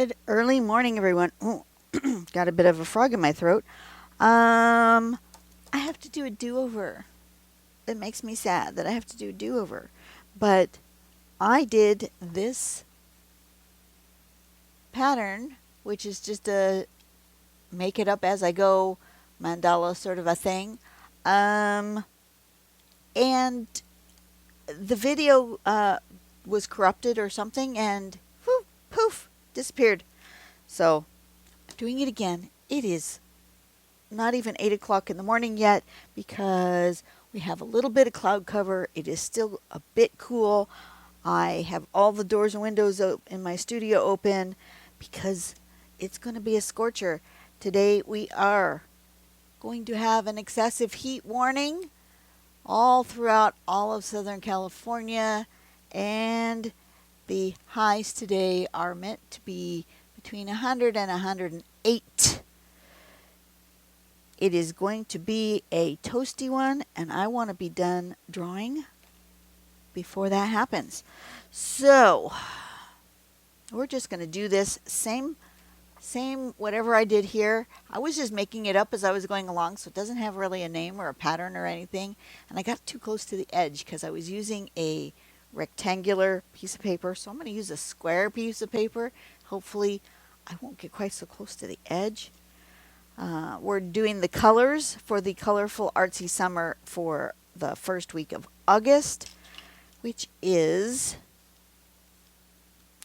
Good early morning, everyone. Oh, got a bit of a frog in my throat. I have to do a do-over. It makes me sad that I have to do a do-over. But I did this pattern, which is just a make it up as I go mandala sort of a thing. And the video was corrupted or something, and whoo, poof, disappeared. So I'm doing it again. It is not even 8 o'clock in the morning yet because we have a little bit of cloud cover. It is still a bit cool. I have all the doors and windows in my studio open because it's going to be a scorcher. Today we are going to have an excessive heat warning all throughout all of Southern California, and the highs today are meant to be between 100 and 108. It is going to be a toasty one, and I want to be done drawing before that happens. So we're just going to do this same whatever I did here. I was just making it up as I was going along, so it doesn't have really a name or a pattern or anything. And I got too close to the edge because I was using a rectangular piece of paper. So I'm going to use a square piece of paper. Hopefully I won't get quite so close to the edge. We're doing the colors for the Colorful Artsy Summer for the first week of August, which is,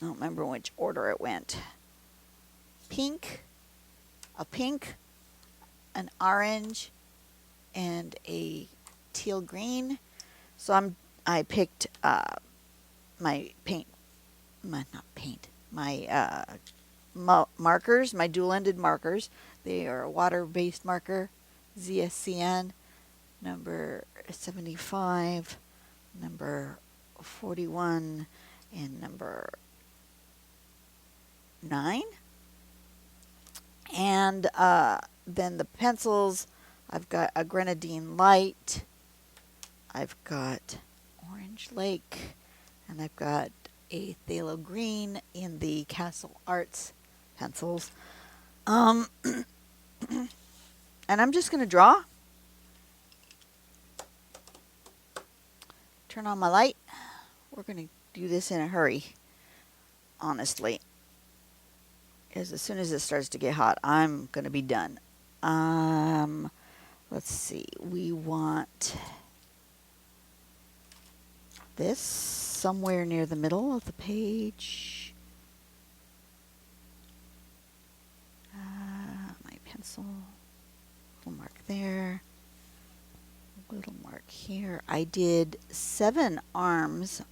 I don't remember which order it went. Pink, an orange, and a teal green. So I picked my markers, my dual-ended markers. They are a water-based marker, ZSCN, number 75, number 41, and number 9. And then the pencils, I've got a Grenadine Light, I've got Orange Lake, and I've got a Phthalo Green in the Castle Arts pencils. And I'm just going to draw. Turn on my light. We're going to do this in a hurry, honestly. Because as soon as it starts to get hot, I'm going to be done. Let's see. We want this somewhere near the middle of the page. My pencil. Little mark there. Little mark here. I did 7 arms,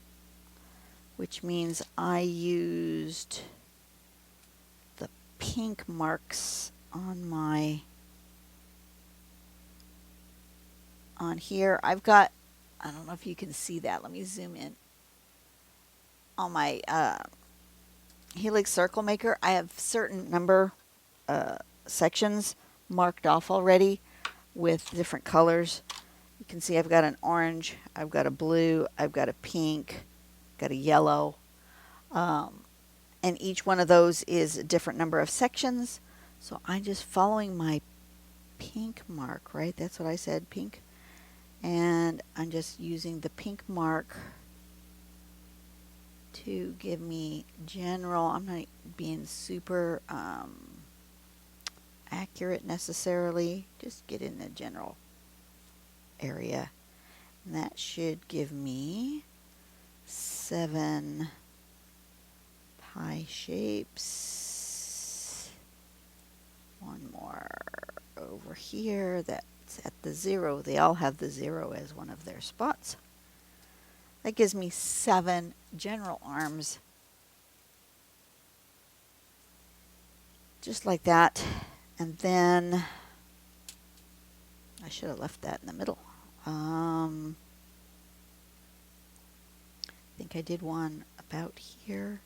which means I used the pink marks on here. I've got, I don't know if you can see that. Let me zoom in. On my Helix Circle Maker, I have certain number sections marked off already with different colors. You can see I've got an orange, I've got a blue, I've got a pink, got a yellow. And each one of those is a different number of sections. So I'm just following my pink mark, right? That's what I said, pink. And I'm just using the pink mark to give me general. I'm not being super accurate necessarily. Just get in the general area. And that should give me 7 pie shapes. One more over here that's at the 0. They all have the 0 as one of their spots. That gives me 7 general arms. Just like that. And then I should have left that in the middle. I think I did one about here.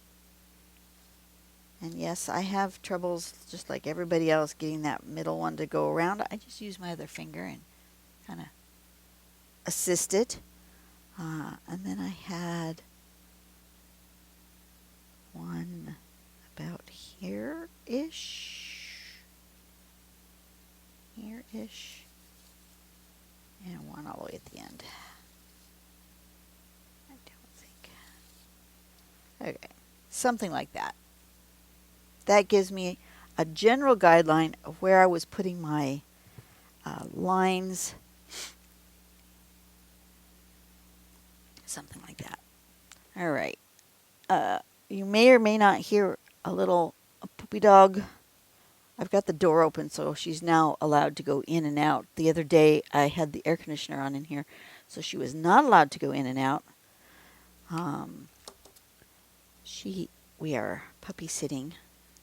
And yes, I have troubles, just like everybody else, getting that middle one to go around. I just use my other finger and kind of assist it. And then I had one about here. here-ish, here-ish, and one all the way at the end. I don't think. Okay, something like that. That gives me a general guideline of where I was putting my lines. Something like that. All right. You may or may not hear a little puppy dog. I've got the door open, so she's now allowed to go in and out. The other day, I had the air conditioner on in here, so she was not allowed to go in and out. We are puppy sitting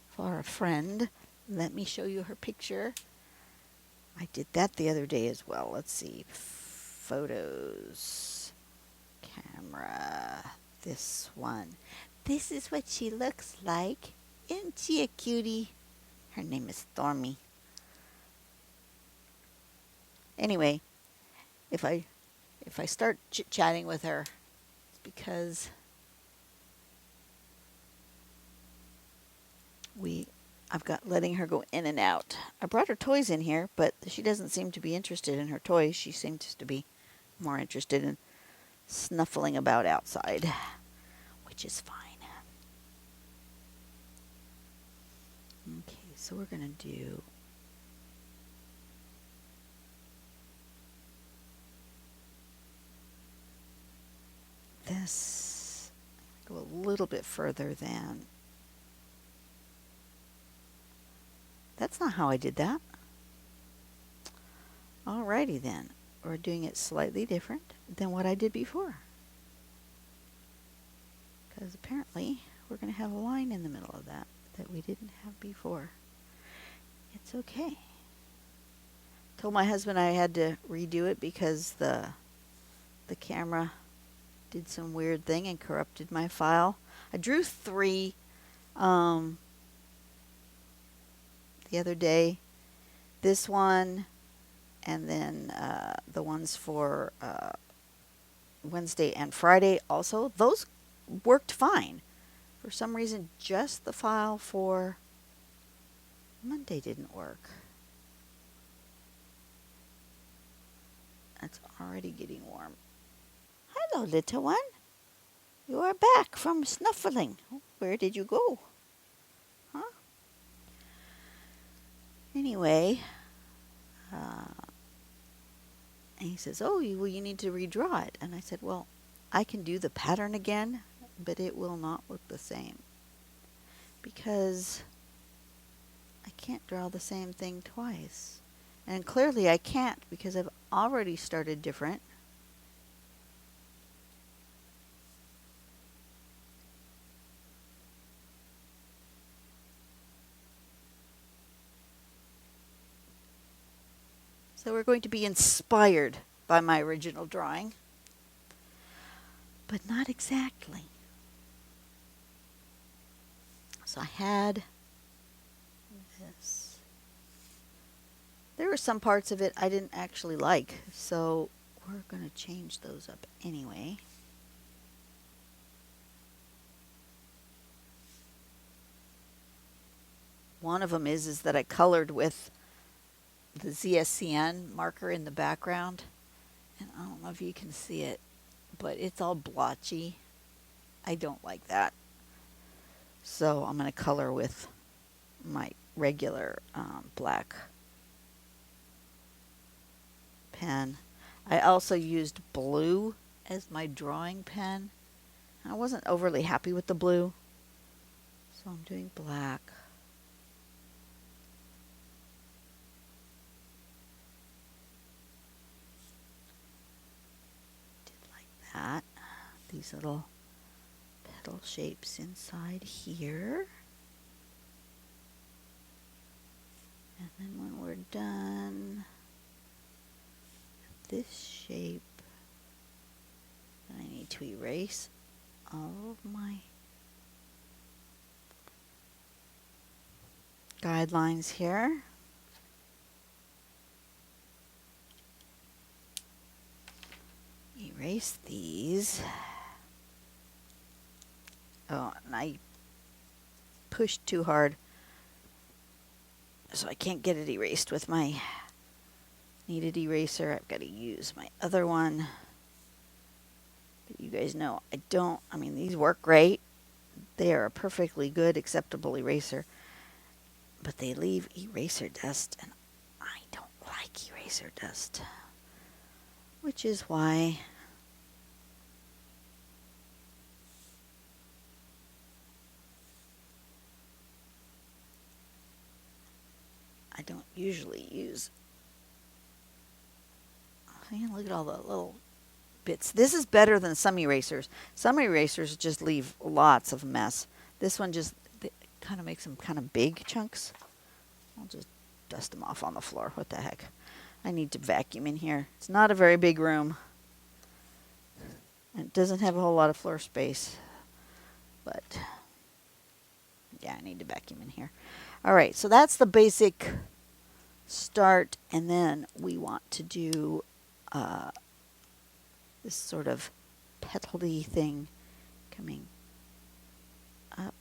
for a friend. Let me show you her picture. I did that the other day as well. Let's see. Photos. Camera. This one. This is what she looks like. Isn't she a cutie? Her name is Stormy. Anyway, if I start chit-chatting with her, it's because I've got letting her go in and out. I brought her toys in here, but she doesn't seem to be interested in her toys. She seems to be more interested in snuffling about outside, which is fine. Okay, so we're going to do this. Go a little bit further than. That's not how I did that. Alrighty then. We're doing it slightly different than what I did before. Because apparently we're going to have a line in the middle of that we didn't have before. It's okay. Told my husband I had to redo it because the camera did some weird thing and corrupted my file. I drew 3 the other day. This one, and then the ones for Wednesday and Friday also. Those worked fine. For some reason, just the file for Monday didn't work. It's already getting warm. Hello, little one. You are back from snuffling. Where did you go? Huh? Anyway, and he says, oh, you need to redraw it. And I said, well, I can do the pattern again, but it will not look the same. Because I can't draw the same thing twice. And clearly I can't because I've already started different. So we're going to be inspired by my original drawing, but not exactly. So I had this. There were some parts of it I didn't actually like, so we're going to change those up anyway. One of them is that I colored with the ZSCN marker in the background, and I don't know if you can see it, but it's all blotchy. I don't like that. So I'm going to color with my regular black pen. I also used blue as my drawing pen. I wasn't overly happy with the blue, so I'm doing black. Did like that. These little petal shapes inside here. And then when we're done, this shape, I need to erase all of my guidelines here. Erase these. Oh, and I pushed too hard So I can't get it erased with my kneaded eraser. I've got to use my other one. But you guys know I mean, these work great. They are a perfectly good, acceptable eraser. But they leave eraser dust, and I don't like eraser dust. Which is why I don't usually use. Look at all the little bits. This is better than some erasers. Some erasers just leave lots of mess. This one just kind of makes them kind of big chunks. I'll just dust them off on the floor. What the heck? I need to vacuum in here. It's not a very big room. And it doesn't have a whole lot of floor space. But yeah, I need to vacuum in here. All right, so that's the basic start, and then we want to do this sort of petal-y thing coming up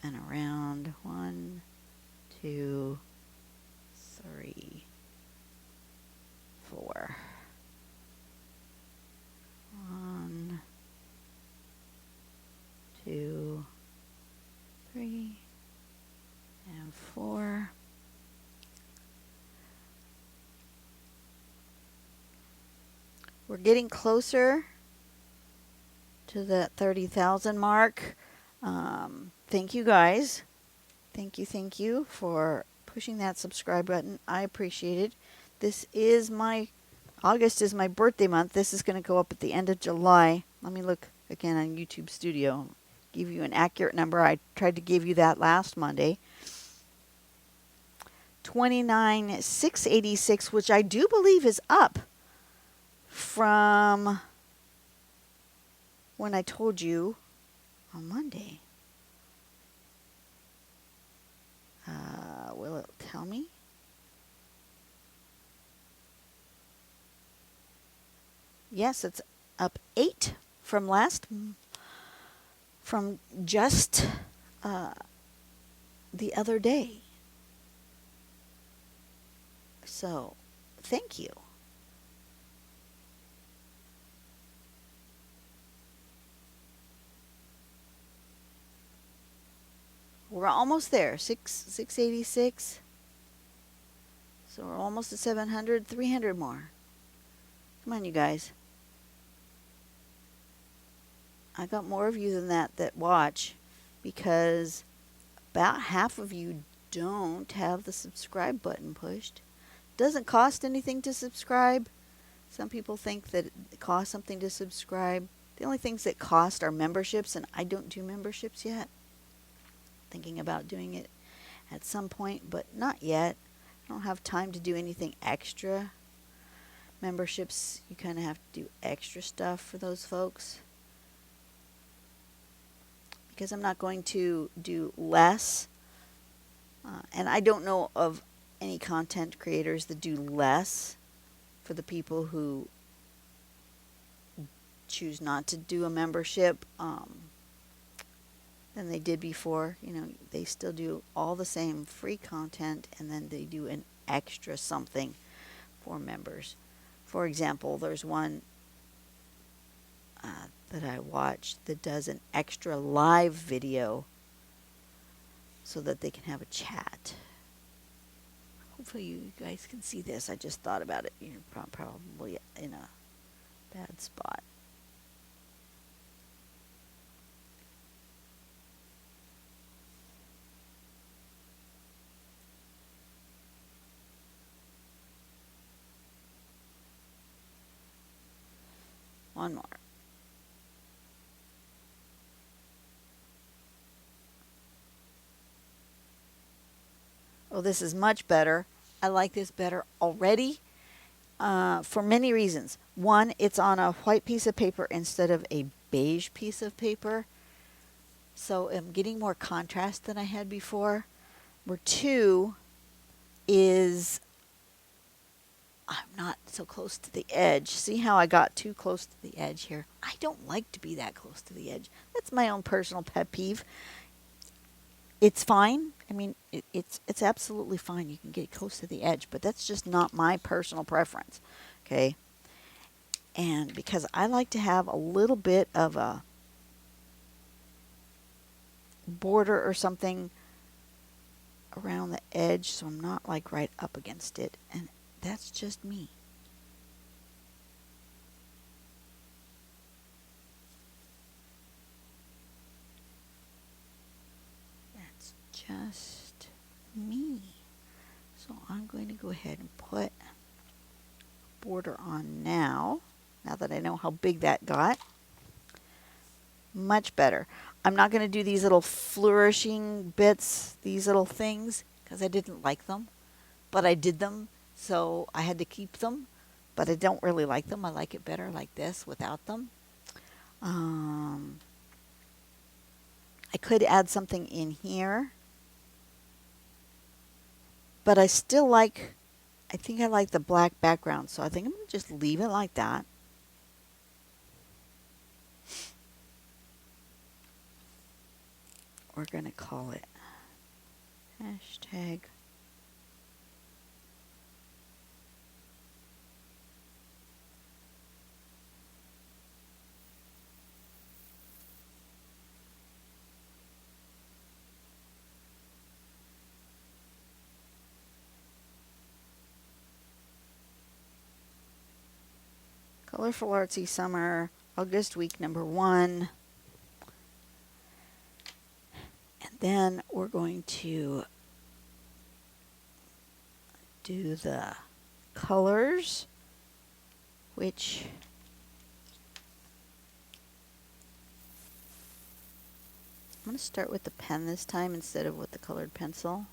and around. 1, 2, 3, 4. 1, 2, 3, and 4. We're getting closer to the 30,000 mark. Thank you guys. Thank you for pushing that subscribe button. I appreciate it. This is August is my birthday month. This is going to go up at the end of July. Let me look again on YouTube Studio. Give you an accurate number. I tried to give you that last Monday. 29,686, which I do believe is up from when I told you on Monday. Will it tell me? Yes, it's up 8 from just the other day. So, thank you. We're almost there. 686. So we're almost at 700. 300 more. Come on, you guys. I got more of you than that watch, because about half of you don't have the subscribe button pushed. Doesn't cost anything to subscribe. Some people think that it costs something to subscribe. The only things that cost are memberships, and I don't do memberships yet. Thinking about doing it at some point, but not yet. I don't have time to do anything extra. Memberships, you kind of have to do extra stuff for those folks. Because I'm not going to do less. And I don't know of any content creators that do less for the people who choose not to do a membership than they did before. They still do all the same free content, and then they do an extra something for members. For example, there's one that I watched that does an extra live video so that they can have a chat. Hopefully you guys can see this. I just thought about it. You're probably in a bad spot. One more. Oh, this is much better. I like this better already for many reasons. One, it's on a white piece of paper instead of a beige piece of paper. So I'm getting more contrast than I had before. Number 2 is I'm not so close to the edge. See how I got too close to the edge here? I don't like to be that close to the edge. That's my own personal pet peeve. It's fine. I mean, it's absolutely fine. You can get close to the edge, but that's just not my personal preference. Okay. And because I like to have a little bit of a border or something around the edge so I'm not like right up against it. And that's just me. That's just me. So I'm going to go ahead and put border on now that I know how big that got. Much better. I'm not going to do these little flourishing bits, these little things, because I didn't like them. But I did them, so I had to keep them. But I don't really like them. I like it better like this without them. I could add something in here. But I still like, I think I like the black background. So I think I'm going to just leave it like that. We're going to call it hashtag Colorful Artsy Summer, August week number 1. And then we're going to do the colors, which I'm going to start with the pen this time instead of with the colored pencil.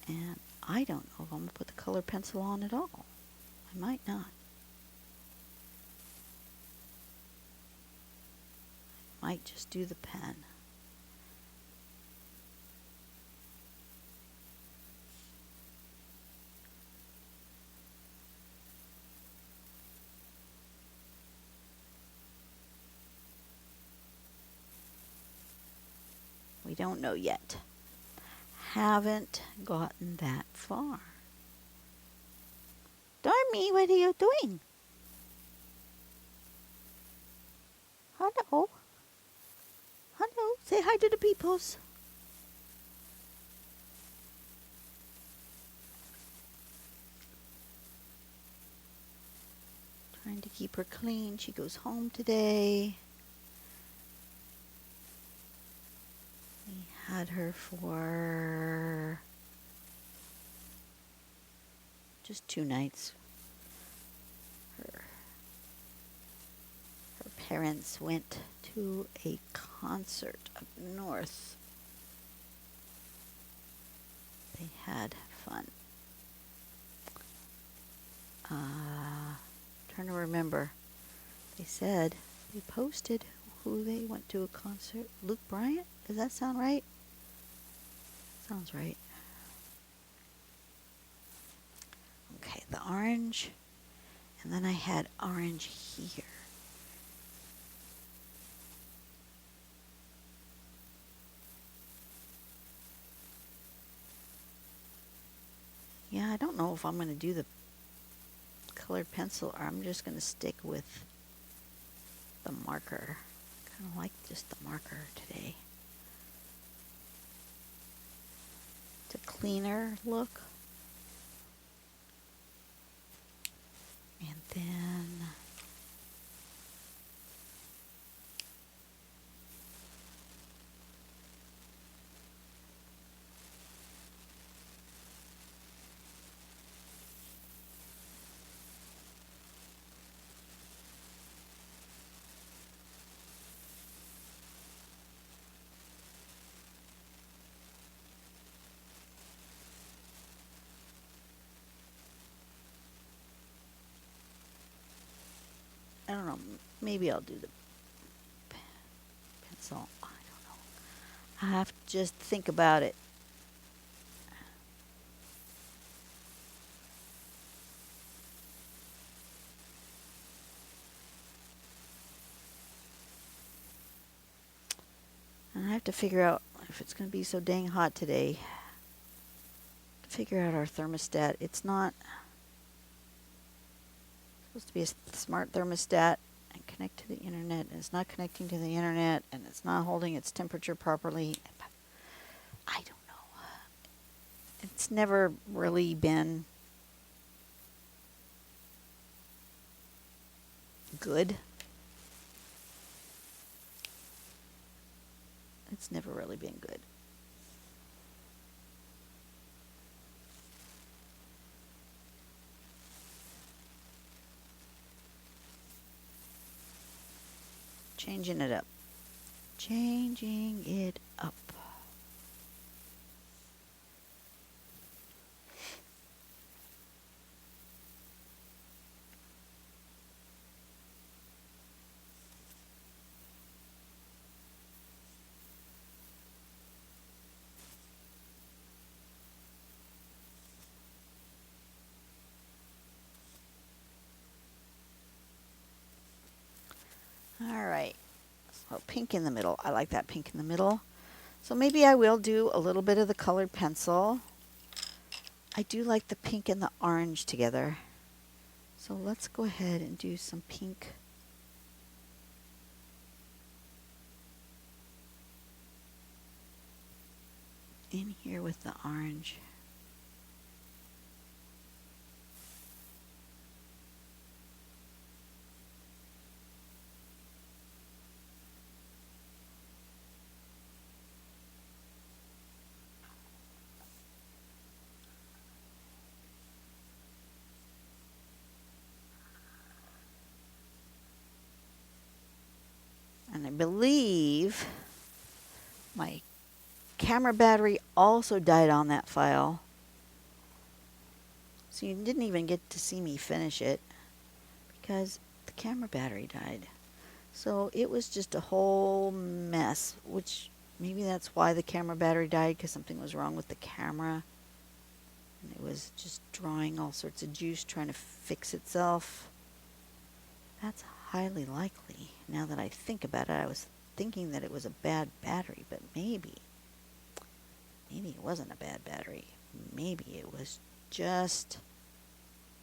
And I don't know if I'm going to put the colored pencil on at all. I might not. Might just do the pen. We don't know yet. Haven't gotten that far. Darn me, what are you doing? Hello. Hello. Say hi to the peoples. Trying to keep her clean. She goes home today. We had her for just 2 nights. Her parents went to a concert up north. They had fun. Trying to remember. They said they posted who they went to a concert. Luke Bryant? Does that sound right? Sounds right. Okay, the orange. And then I had orange here. Yeah, I don't know if I'm going to do the colored pencil or I'm just going to stick with the marker. Kind of like just the marker today. It's a cleaner look. And then I don't know, maybe I'll do the pencil. I don't know. I have to just think about it. have to figure out if it's going to be so dang hot today. Figure out our thermostat. It's not supposed to be a smart thermostat and connect to the internet, and it's not connecting to the internet, and it's not holding its temperature properly. I don't know. It's never really been good. It's never really been good. Changing it up. Changing it up. All right. So pink in the middle. I like that pink in the middle. So maybe I will do a little bit of the colored pencil. I do like the pink and the orange together. So let's go ahead and do some pink. In here with the orange. And I believe my camera battery also died on that file. So you didn't even get to see me finish it because the camera battery died. So it was just a whole mess, which maybe that's why the camera battery died, because something was wrong with the camera. And it was just drawing all sorts of juice trying to fix itself. That's highly likely. Now that I think about it, I was thinking that it was a bad battery, but maybe it wasn't a bad battery. Maybe it was just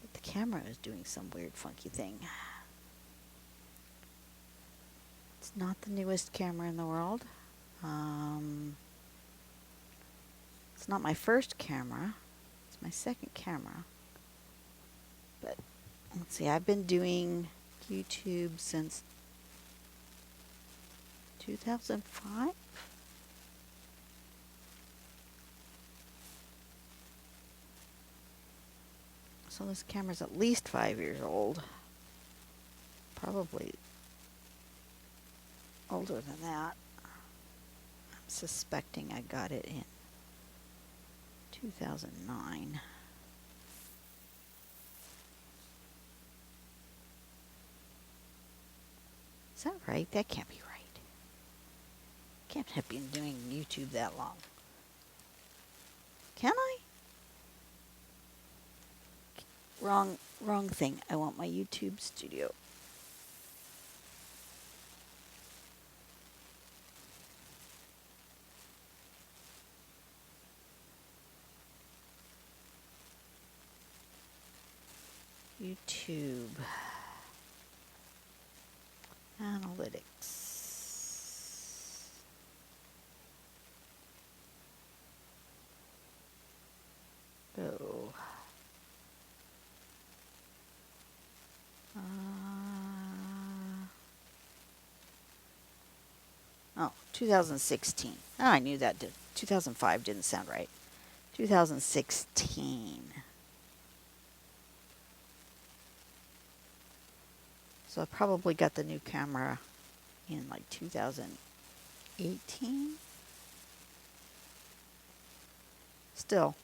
that the camera is doing some weird funky thing. It's not the newest camera in the world. It's not my first camera. It's my second camera. But let's see, I've been doing YouTube since 2005. So this camera's at least 5 years old. Probably older than that. I'm suspecting I got it in 2009. Is that right? That can't be right. Can't have been doing YouTube that long. Can I? Wrong thing. I want my YouTube studio. YouTube. Analytics. Go. Oh, 2016. Oh, I knew that. 2005 didn't sound right. 2016. So I probably got the new camera in like 2018. Still.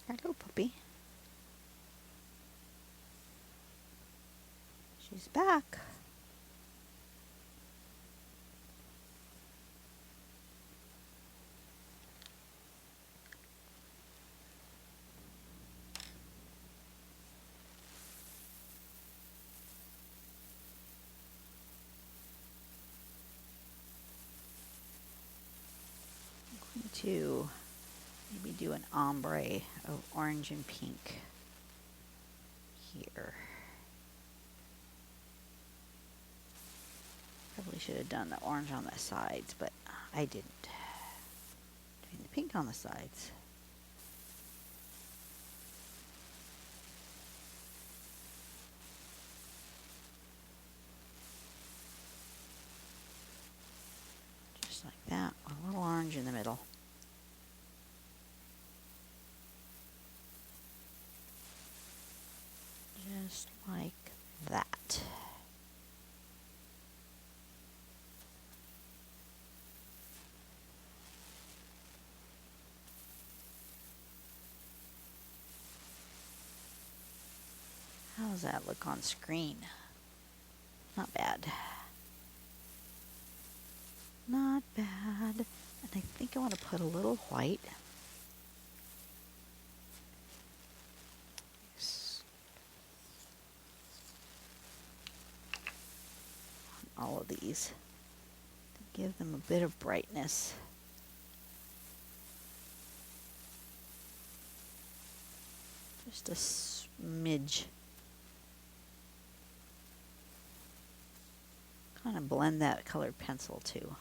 Hello, puppy. She's back. I'm going to maybe do an ombre of orange and pink here. Probably should have done the orange on the sides, but I didn't. Doing the pink on the sides. Just like that, a little orange in the middle. Just like that. How does that look on screen? Not bad. Not bad. And I think I want to put a little white. On all of these to give them a bit of brightness. Just a smidge. Kind of blend that colored pencil too.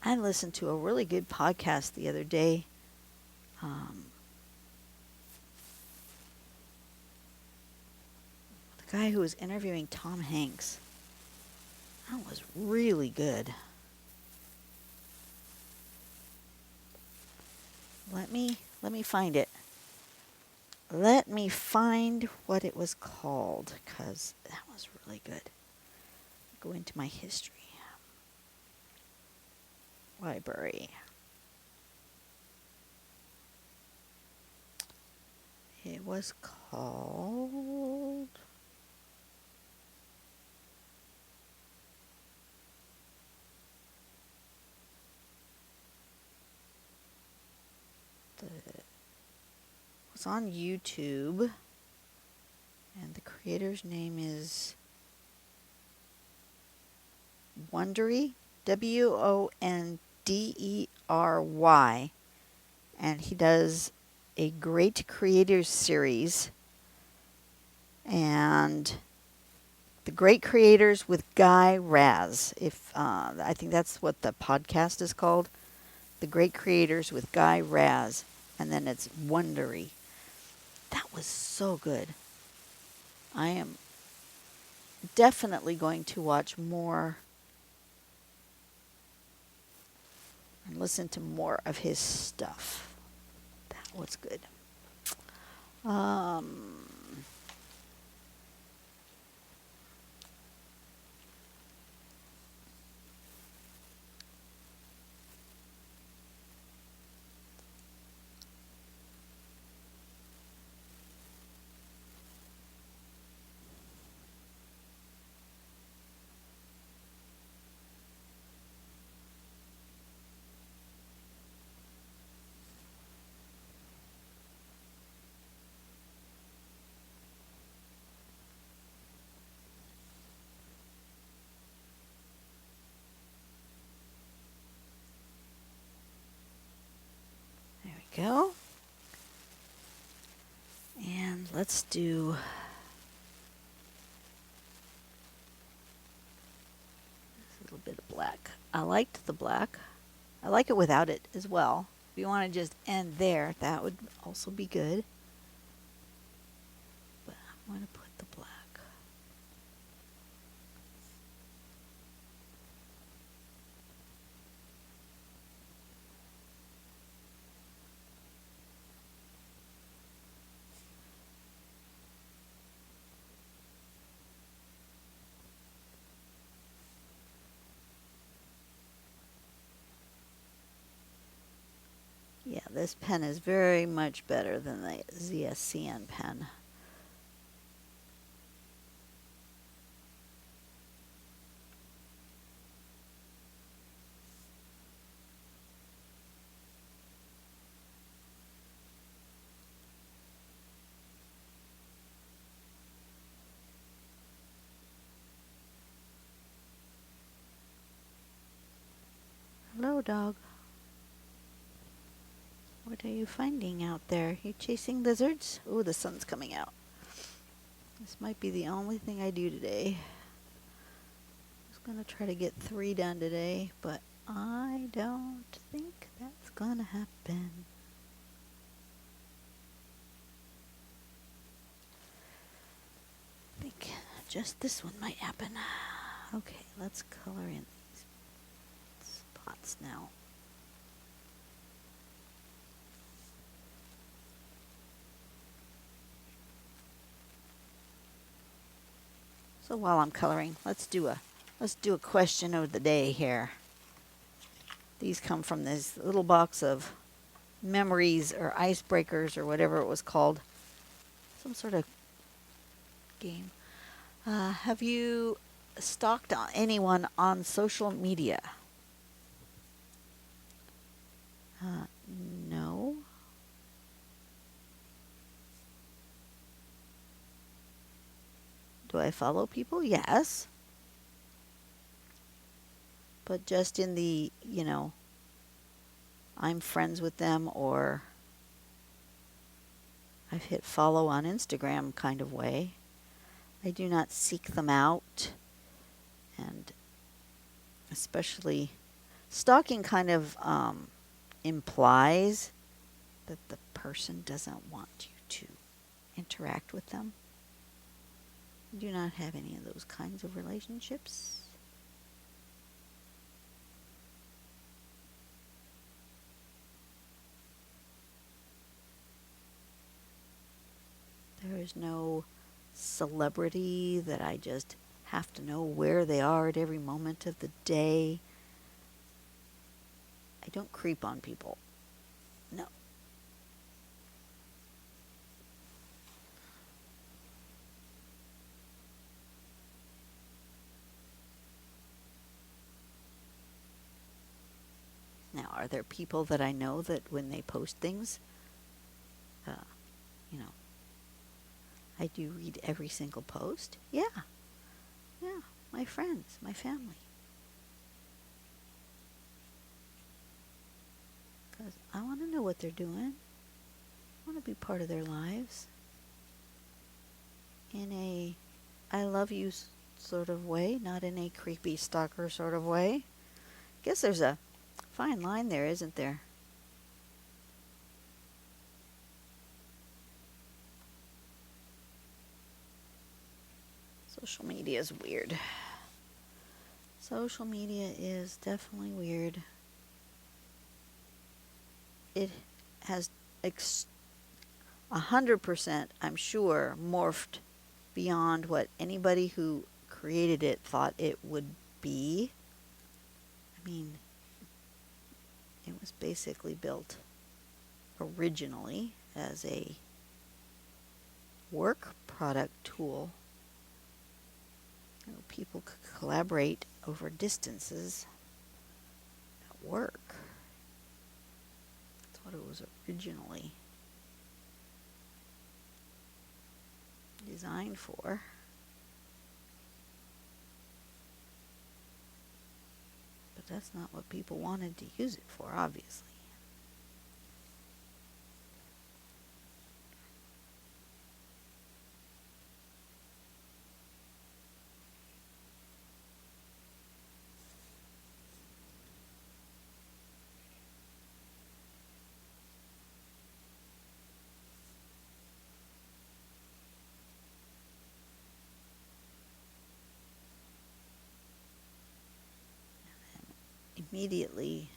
I listened to a really good podcast the other day. The guy who was interviewing Tom Hanks. That was really good. Let me find it. Let me find what it was called, because that was really good. Go into my history. Library. It was called... It's on YouTube. And the creator's name is Wondery. Wondery. And he does a Great Creators series. And The Great Creators with Guy Raz. I think that's what the podcast is called. The Great Creators with Guy Raz. And then it's Wondery. That was so good. I am definitely going to watch more and listen to more of his stuff. That was good. There we go. And let's do a little bit of black. I liked the black. I like it without it as well. If you want to just end there, that would also be good. But I'm going to put the black. this pen is very much better than the ZSCN pen. Hello, dog. What are you finding out there? You chasing lizards? Oh, the sun's coming out. This might be the only thing I do today. I was going to try to get 3 done today, but I don't think that's going to happen. I think just this one might happen. Okay, let's color in these spots now. So while I'm coloring, let's do a question of the day here. These come from this little box of memories or icebreakers or whatever it was called. Some sort of game. Have you stalked anyone on social media? No. Do I follow people? Yes. But just in the, I'm friends with them or I've hit follow on Instagram kind of way. I do not seek them out. And especially stalking kind of implies that the person doesn't want you to interact with them. I do not have any of those kinds of relationships. There is no celebrity that I just have to know where they are at every moment of the day. I don't creep on people. No. Now, are there people that I know that when they post things, I do read every single post? Yeah. Yeah, my friends, my family. Because I want to know what they're doing. I want to be part of their lives. In a I love you sort of way, not in a creepy stalker sort of way. Guess there's a fine line there, isn't there? Social media is weird. Social media is definitely weird. It has 100%, I'm sure, morphed beyond what anybody who created it thought it would be. I mean, it was basically built originally as a work product tool. People could collaborate over distances at work. That's what it was originally designed for. But that's not what people wanted to use it for, obviously. Immediately,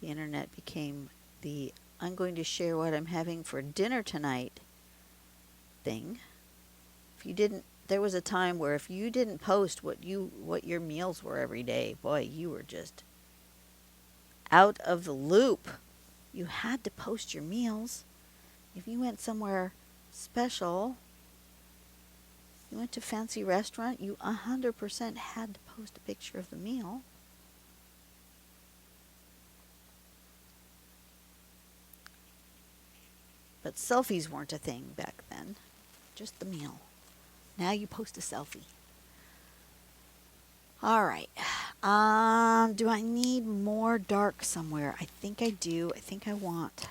the internet became the I'm going to share what I'm having for dinner tonight thing. If you didn't, there was a time where if you didn't post what your meals were every day, boy, you were just out of the loop. you had to post your meals. If you went somewhere special, you went to a fancy restaurant, you 100% had to post a picture of the meal. But selfies weren't a thing back then, just the meal. Now you post a selfie. All right. Do I need more dark somewhere? I think I do. I think I want.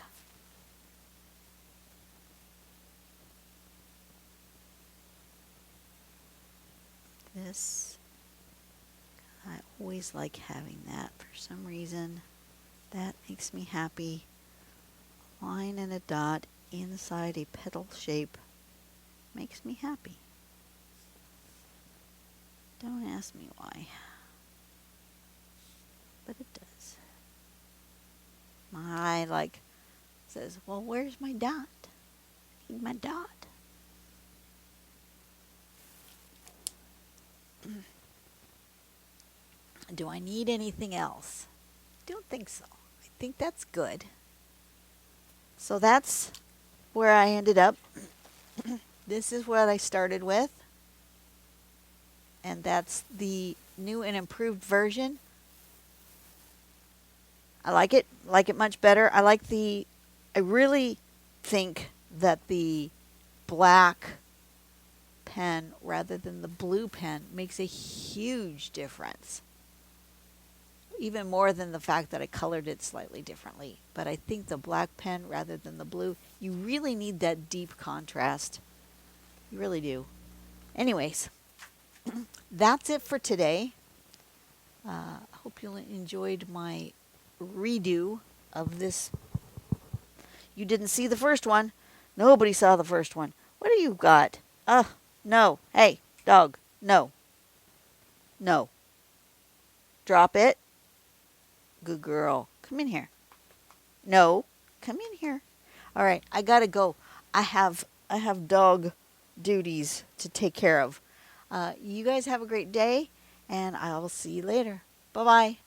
This. I always like having that for some reason. That makes me happy. Line and a dot inside a petal shape makes me happy. Don't ask me why, but it does. My says, well, where's my dot? I need my dot. Do I need anything else? I don't think so. I think that's good. So that's where I ended up. This is what I started with. And that's the new and improved version. I like it much better. I really think that the black pen rather than the blue pen makes a huge difference. Even more than the fact that I colored it slightly differently. But I think the black pen rather than the blue, you really need that deep contrast. You really do. Anyways, that's it for today. Hope you enjoyed my redo of this. You didn't see the first one. Nobody saw the first one. What do you got? No. Hey, dog. No. No. Drop it. Good girl. Come in here. No. Come in here. All right, I gotta go. I have dog duties to take care of. You guys have a great day, and I will see you later. Bye-bye.